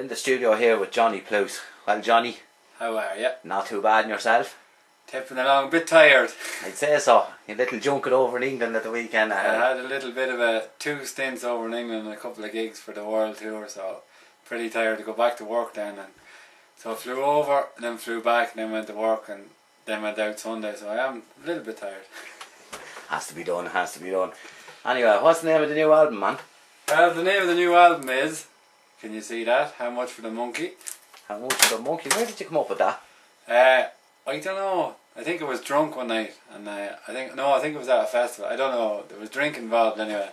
in the studio here with Johnny Pluse. Well, Johnny, how are you? not too bad in yourself? Tipping along, a bit tired. I'd say so. You little junket over in England at the weekend. I had a little bit of 2 stints over in England and a couple of gigs for the world tour, so pretty tired to go back to work then. And so I flew over and then flew back and then went to work and then went out Sunday, so I am a little bit tired. Has to be done, has to be done. Anyway, what's the name of the new album, man? Well, the name of the new album is, can you see that? How Much for the Monkey? How Much for the Monkey? Where did you come up with that? I don't know. I think I was drunk one night, and I think it was at a festival. I don't know. There was drink involved anyway.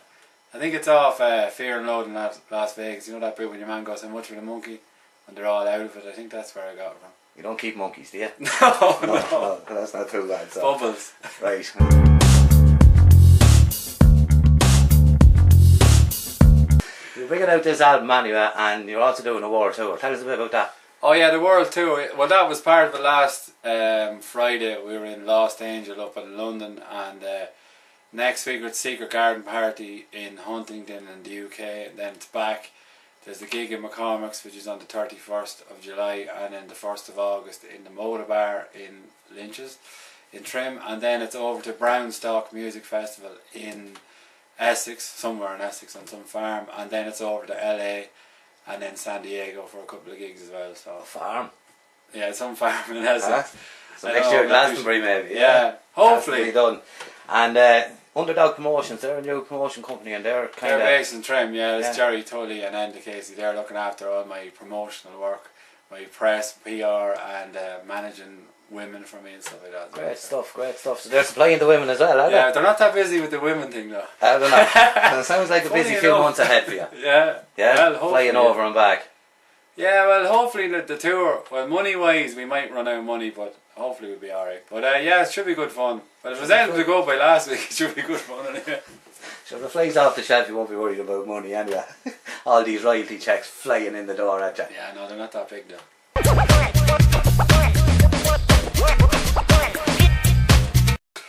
I think it's off Fear and Loathing in Las Vegas. You know that bit when your man goes, "How much for the monkey?" and they're all out of it. I think that's where I got it from. You don't keep monkeys, do you? No, that's not too bad. So. Bubbles. Right. You're bringing out this album anyway, and you're also doing a world tour. Tell us a bit about that. Oh yeah, the world tour. Well, that was part of the last Friday. We were in Lost Angel up in London, and next week we're at Secret Garden Party in Huntingdon in the UK, and then it's back. There's the gig in McCormick's, which is on the 31st of July, and then the 1st of August in the Motor Bar in Lynch's in Trim, and then it's over to Brownstock Music Festival in Essex, somewhere in Essex on some farm, and then it's over to LA and then San Diego for a couple of gigs as well. So farm? Yeah, some farm in Essex. So next year Glastonbury maybe. Yeah, hopefully. Be done. And Underdog Promotions, they're a new promotion company and they're kind of... They're based in Trim, yeah. It's Jerry Tully and Enda Casey. They're looking after all my promotional work, my press, PR and managing women for me and stuff like that. Great stuff, great stuff. So they're supplying the women as well, are they? Yeah, they're not that busy with the women thing though. I don't know. It sounds like a busy few months ahead for you. Yeah. Yeah, well, flying over and back. Yeah, well hopefully the tour, well money wise we might run out of money, but hopefully we'll be alright. But yeah, it should be good fun. But if it was anything to go by last week, it should be good fun anyway. So if it flies off the shelf you won't be worried about money anyway. All these royalty checks flying in the door at you. Yeah, no, they're not that big though.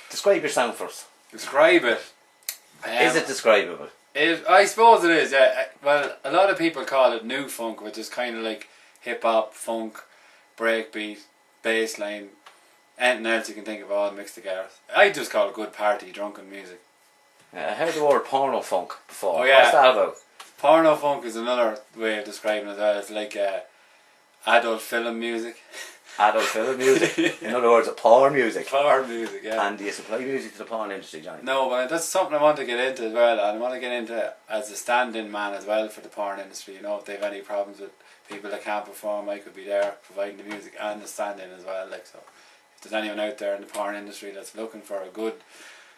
Describe your sound for us. Describe it. Is it describable? I suppose it is, yeah. Well, a lot of people call it new funk, which is kind of like hip hop, funk, breakbeat, bass line, anything else you can think of all mixed together. I just call it good party, drunken music. I heard the word porno funk before. Oh yeah. What's that about? Porno funk is another way of describing it as well. It's like adult film music. Adult film music? In other words, porn music? Porn music, yeah. And do you supply music to the porn industry, Johnny? No, but that's something I want to get into as well. And I want to get into as a stand-in man as well for the porn industry. You know, if they have any problems with people that can't perform, I could be there providing the music and the stand-in as well. Like, so if there's anyone out there in the porn industry that's looking for a good,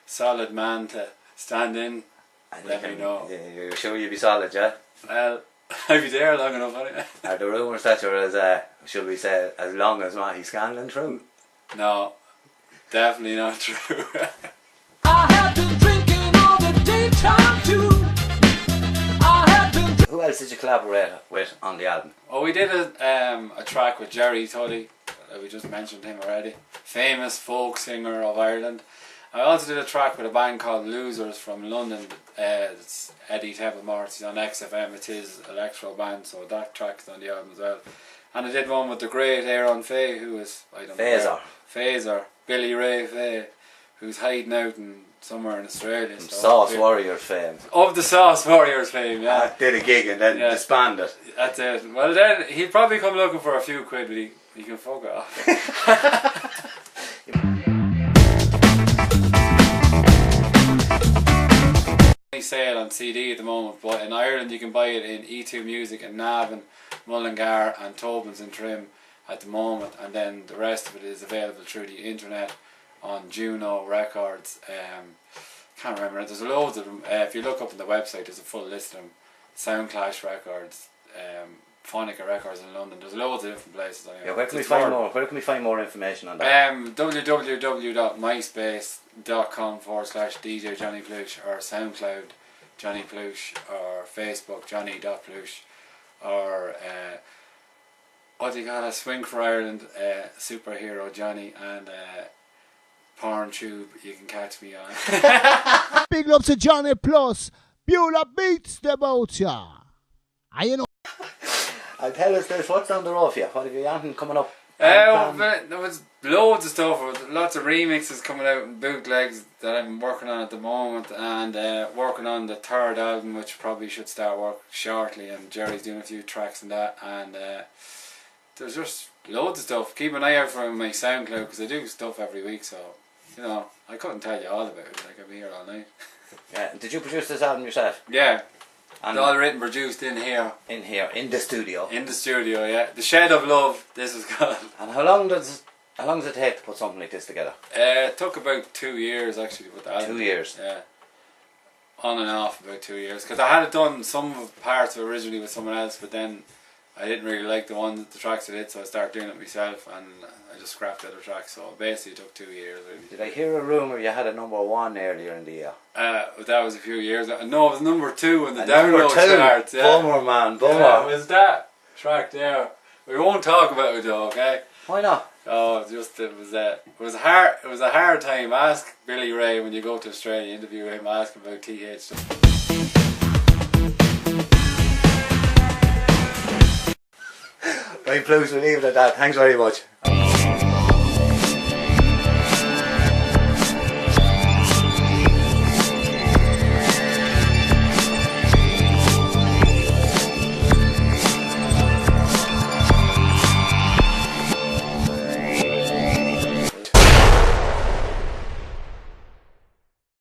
solid man to stand in, and let me know. Yeah, you're sure you'll be solid, yeah? Well, I'll be there long enough anyway. Are the rumours that you're as, should we say, as long as Matty Scanlon true? No, definitely not true. I have been drinking all the daytime too. Who else did you collaborate with on the album? Oh, we did a track with Jerry Tully. We just mentioned him already. Famous folk singer of Ireland. I also did a track with a band called Losers from London. It's Eddie Templemore. He's on XFM. It's his electro band, so that track's on the album as well. And I did one with the great Aaron Faye, who is, I don't know. Phaser. Billy Ray Faye, who's hiding out somewhere in Australia. From Sauce Warriors fame. Of the Sauce Warriors fame, yeah. Did a gig and then disbanded. That's it. Well then, he'd probably come looking for a few quid, but he can fuck off. Sale on CD at the moment, but in Ireland you can buy it in E2 Music and Navan, Mullingar and Tobin's and Trim at the moment, and then the rest of it is available through the internet on Juno Records. Can't remember, there's loads of them. If you look up on the website there's a full list of them. Soundclash Records, Phonica Records in London, there's loads of different places. Anyway. Yeah, where can we find more information on that? www.myspace.com/DJ Johnny Pluse or SoundCloud Johnny Pluse or Facebook Johnny.Pluse or what do you call it? Swing for Ireland, Superhero Johnny, and Porn Tube. You can catch me on. Big love to Johnny Pluse. Beulah beats the boat, ya. You know. And tell us this, what's down the road for you? What have you anything coming up? There was loads of stuff, lots of remixes coming out and bootlegs that I'm working on at the moment, and working on the third album, which probably should start work shortly, and Jerry's doing a few tracks in that, and there's just loads of stuff. Keep an eye out for my SoundCloud, because I do stuff every week, so you know, I couldn't tell you all about it, like I'd be here all night. Yeah, did you produce this album yourself? Yeah. And It's all written, produced in here. in here, in the studio. In the studio, yeah. The Shed of Love, this is called. And how long does it take to put something like this together? It took about 2 years actually with the album. 2 years. Yeah. On and off about 2 years. Because I had it done some of the parts originally with someone else, but then I didn't really like the tracks I did, so I started doing it myself, and I just scrapped the other tracks. So basically it took 2 years really. Did I hear a rumour you had a #1 earlier in the year? That was a few years ago. No, it was #2 in the And download #2, charts. Yeah. Bummer, man, bummer. Yeah, it was that track there. We won't talk about it though, okay? Why not? Oh, it was a hard time. Ask Billy Ray when you go to Australia, interview him, ask him about TH stuff. Right, Pluse, we'll leave it at that. Thanks very much.